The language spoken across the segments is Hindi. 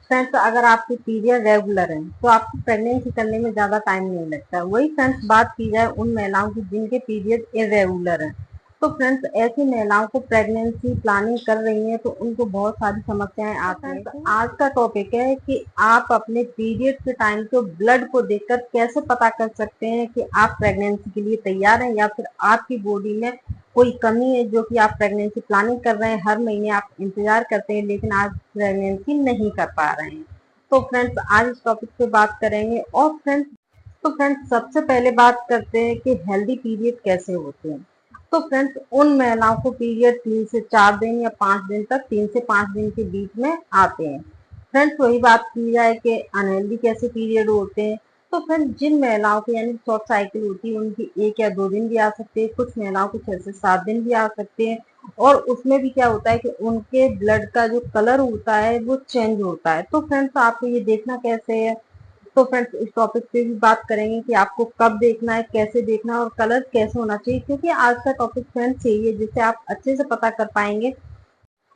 फ्रेंड्स, अगर आपके पीरियड रेगुलर हैं तो आपको प्रेगनेंसी करने में ज्यादा टाइम नहीं लगता। वही फ्रेंड्स बात की जाए उन महिलाओं की जिनके पीरियड इरेगुलर हैं, तो फ्रेंड्स ऐसी महिलाओं को प्रेगनेंसी प्लानिंग कर रही हैं तो उनको बहुत सारी समस्याएं आती हैं। तो आज का टॉपिक है कि आप अपने पीरियड के टाइम को ब्लड को देखकर कैसे पता कर सकते हैं कि आप प्रेगनेंसी के लिए तैयार हैं या फिर आपकी बॉडी में कोई कमी है जो कि आप प्रेगनेंसी प्लानिंग कर रहे हैं, हर महीने आप इंतजार करते हैं लेकिन आज प्रेगनेंसी नहीं कर पा रहे हैं। तो फ्रेंड्स आज इस टॉपिक पे बात करेंगे। और फ्रेंड्स सबसे पहले बात करते हैं कि हेल्दी पीरियड कैसे होते हैं। तो फ्रेंड्स उन महिलाओं को पीरियड 3 से 4 दिन या 5 दिन तक 3 से 5 दिन के बीच में आते हैं। फ्रेंड्स वही बात की जाए कि अनहेल्दी कैसे पीरियड होते हैं। तो फ्रेंड्स जिन महिलाओं की यानी शॉर्ट साइकिल होती है उनकी 1 या 2 दिन भी आ सकते हैं, कुछ महिलाओं को 6 से 7 दिन भी आ सकते हैं। और उसमें भी क्या होता है कि उनके ब्लड का जो कलर होता है वो चेंज होता है। तो फ्रेंड्स आपको ये देखना कैसे है, तो फ्रेंड्स इस टॉपिक पे भी बात करेंगे कि आपको कब देखना है, कैसे देखना है और कलर कैसे होना चाहिए, क्योंकि आज का टॉपिक फ्रेंड्स यही है जिससे आप अच्छे से पता कर पाएंगे।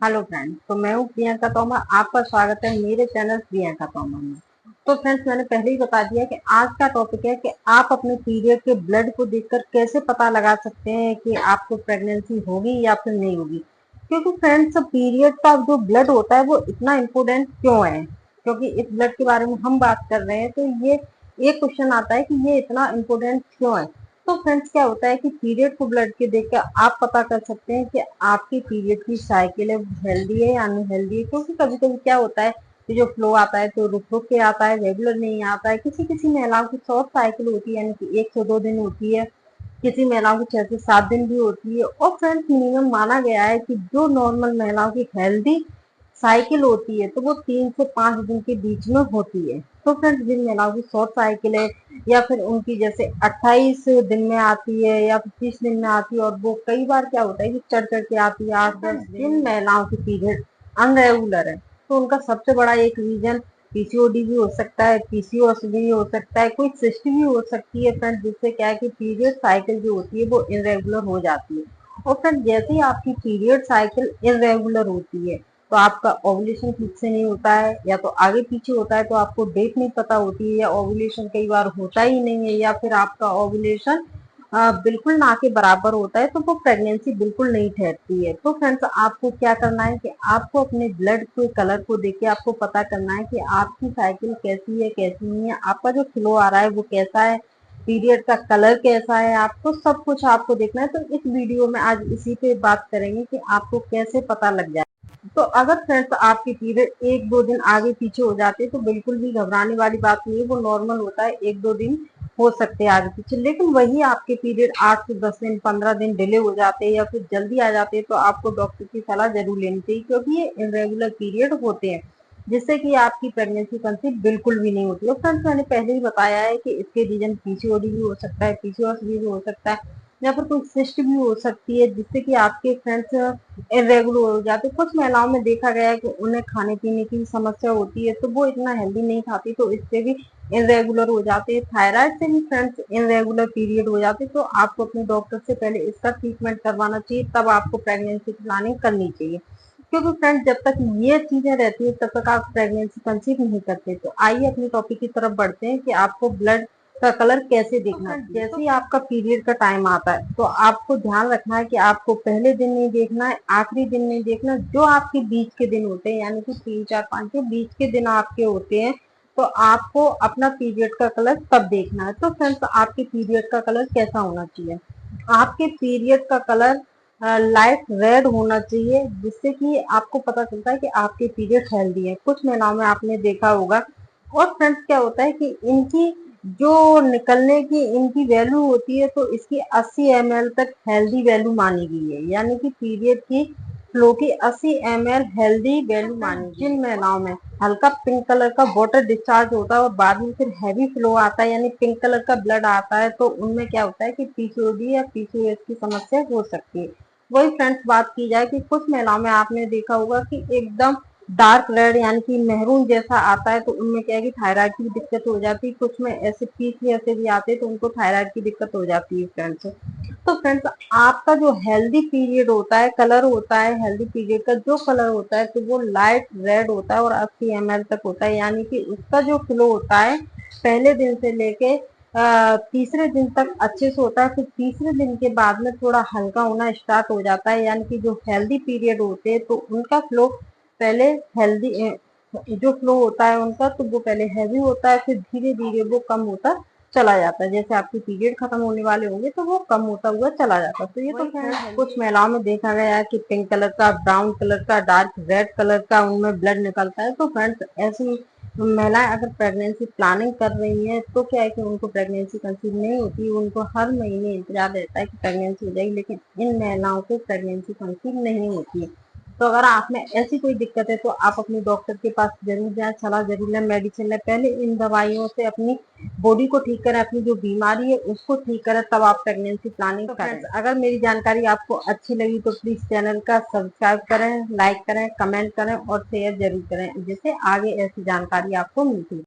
हेलो फ्रेंड्स, तो मैं हूँ प्रियंका तोमर, आपका स्वागत है मेरे चैनल प्रियंका तोमर में। तो फ्रेंड्स मैंने पहले ही बता दिया कि आज का टॉपिक है कि आप अपने पीरियड के ब्लड को देखकर कैसे पता लगा सकते हैं कि आपको प्रेगनेंसी होगी या फिर नहीं होगी। क्योंकि फ्रेंड्स पीरियड का जो ब्लड होता है वो इतना इम्पोर्टेंट क्यों है, क्योंकि इस ब्लड के बारे में हम बात कर रहे हैं तो ये एक क्वेश्चन आता है कि ये इतना इम्पोर्टेंट क्यों है। तो फ्रेंड्स क्या होता है कि पीरियड को ब्लड के देखकर आप पता कर सकते हैं कि आपकी पीरियड की साइकिल है हेल्दी है या अनहेल्दी है। क्योंकि कभी कभी क्या होता है कि जो फ्लो आता है तो रुक रुक के आता है, रेगुलर नहीं आता है। किसी किसी महिलाओं की शॉर्ट साइकिल होती है यानी कि 1 से 2 दिन होती है, किसी महिलाओं की 6 से 7 दिन भी होती है। और फ्रेंड्स मिनिमम माना गया है कि जो नॉर्मल महिलाओं की हेल्दी साइकिल होती है तो वो 3 से 5 दिन के बीच में होती है। तो फ्रेंड्स जिन महिलाओं की शॉर्ट साइकिल है या फिर उनकी जैसे 28 दिन में आती है या फिर 30 दिन में आती है और वो कई बार क्या होता है कि चढ़ चढ़ के आती है 8-10 दिन। जिन महिलाओं की पीरियड अनरेगुलर है तो उनका सबसे बड़ा एक रीजन पीसीओडी भी हो सकता है, पीसीओएस भी हो सकता है, कोई सिस्ट भी हो सकती है फ्रेंड्स, जिससे क्या है कि पीरियड साइकिल जो होती है वो इरेगुलर हो जाती है। और फ्रेंड्स जैसे ही आपकी पीरियड साइकिल इरेगुलर होती है तो आपका ओवुलेशन ठीक से नहीं होता है, या तो आगे पीछे होता है तो आपको डेट नहीं पता होती है, या ओवुलेशन कई बार होता ही नहीं है, या फिर आपका ओवुलेशन बिल्कुल ना के बराबर होता है तो वो प्रेगनेंसी बिल्कुल नहीं ठहरती है। तो फ्रेंड्स आपको क्या करना है कि आपको अपने ब्लड के कलर को देख के आपको पता करना है कि आपकी साइकिल कैसी है कैसी नहीं है, आपका जो फ्लो आ रहा है वो कैसा है, पीरियड का कलर कैसा है, आपको सब कुछ आपको देखना है। तो इस वीडियो में आज इसी पे बात करेंगे कि आपको कैसे पता लग जाए। तो अगर फ्रेंड्स आपके पीरियड 1-2 दिन आगे पीछे हो जाते हैं तो बिल्कुल भी घबराने वाली बात नहीं है, वो नॉर्मल होता है। 1-2 दिन हो सकते हैं आगे पीछे, लेकिन वही आपके पीरियड 8 से 10 दिन 15 दिन डिले हो जाते हैं या फिर जल्दी आ जाते हैं तो आपको डॉक्टर की सलाह जरूर लेनी चाहिए, क्योंकि ये इरेगुलर पीरियड होते हैं जिससे कि आपकी प्रेगनेंसी कंसीव बिल्कुल भी नहीं होती है। फ्रेंड्स मैंने पहले ही बताया है कि इसके रीजन पीसीओडी भी हो सकता है, पीसीओएस भी हो सकता है, या फिर कोई सिस्ट भी हो सकती है जिससे कि आपके फ्रेंड्स इरेगुलर हो जाते हैं। कुछ महिलाओं में देखा गया है कि उन्हें खाने पीने की समस्या होती है तो वो इतना हेल्दी नहीं खाती तो इससे भी इरेगुलर हो जाते हैं। थायराइड से भी फ्रेंड्स इरेगुलर पीरियड हो जाते हैं तो आपको अपने डॉक्टर से पहले इसका ट्रीटमेंट करवाना चाहिए, तब आपको प्रेगनेंसी की प्लानिंग करनी चाहिए। क्योंकि फ्रेंड्स जब तक ये चीजें रहती है तब तक आप प्रेगनेंसी कंसीव नहीं करते। तो आइए अपनी टॉपिक की तरफ बढ़ते हैं कि आपको ब्लड का कलर कैसे देखना है। जैसे ही आपका पीरियड का टाइम आता है तो आपको ध्यान रखना है कि आपको पहले दिन नहीं देखना है, आखिरी दिन नहीं देखना, जो आपके बीच के दिन होते हैं यानी कि 3 4 5 के बीच के दिन आपके होते हैं तो आपको अपना पीरियड का कलर तब देखना है। तो फ्रेंड्स आपके पीरियड का कलर कैसा होना चाहिए, आपके पीरियड का कलर लाइट रेड होना चाहिए, जिससे कि आपको पता चलता है कि आपके पीरियड हेल्दी है। कुछ महिलाओं में आपने देखा होगा। और फ्रेंड्स क्या होता है कि इनकी जो निकलने की इनकी वैल्यू होती है तो इसकी 80 ml तक हेल्दी वैल्यू मानी गई है, यानी कि पीरियड की फ्लो की 80 ml हेल्दी वैल्यू मानी गई। जिन महिलाओं में हल्का पिंक कलर का वाटर डिस्चार्ज होता है और बाद में फिर हैवी फ्लो आता है यानी पिंक कलर का ब्लड आता है तो उनमें क्या होता है कि पीसीओडी या पीसीओएस की समस्या हो सकती है। वही फ्रेंड्स बात की जाए कि कुछ महिलाओं में आपने देखा होगा कि एकदम डार्क रेड यानी कि मेहरून जैसा आता है तो उनमें क्या है कि थायराइड की दिक्कत हो जाती है। कुछ में ऐसे पीस ऐसे भी आते हैं तो उनको थायराइड की दिक्कत हो जाती है फ्रेंड्स। तो फ्रेंड्स, आपका जो हेल्दी पीरियड होता है, कलर होता है हेल्दी पीरियड का, जो कलर होता है तो वो लाइट रेड होता है और 80 ml तक होता है, यानी कि उसका जो फ्लो होता है पहले दिन से लेके तीसरे दिन तक अच्छे से होता है। फिर तीसरे दिन के बाद में थोड़ा हल्का होना स्टार्ट हो जाता है, यानी कि जो हेल्दी पीरियड होते हैं तो उनका फ्लो पहले हेल्दी जो फ्लो होता है उनका, तो वो पहले हैवी होता है, फिर धीरे धीरे वो कम होता चला जाता है। जैसे आपके पीरियड खत्म होने वाले होंगे तो वो कम होता हुआ चला जाता है। तो ये तो फ्रेंड्स कुछ महिलाओं में देखा गया है कि पिंक कलर का, ब्राउन कलर का, डार्क रेड कलर का उनमें ब्लड निकलता है। तो फ्रेंड्स, ऐसी महिलाएं अगर प्रेगनेंसी प्लानिंग कर रही हैं तो क्या है कि उनको प्रेगनेंसी कंसीव नहीं होती, उनको हर महीने इंतजार रहता है कि प्रेगनेंसी हो जाएगी, लेकिन इन महिलाओं को प्रेगनेंसी कंसीव नहीं होती है। तो अगर आप में ऐसी कोई दिक्कत है तो आप अपने डॉक्टर के पास जरूर जाएं, सलाह जरूर लें, मेडिसिन लें। पहले इन दवाइयों से अपनी बॉडी को ठीक करें, अपनी जो बीमारी है उसको ठीक करें, तब आप प्रेगनेंसी प्लानिंग करें। अगर मेरी जानकारी आपको अच्छी लगी तो प्लीज चैनल का सब्सक्राइब करें, लाइक करें, कमेंट करें और शेयर जरूर करें, जिससे आगे ऐसी जानकारी आपको मिलती है।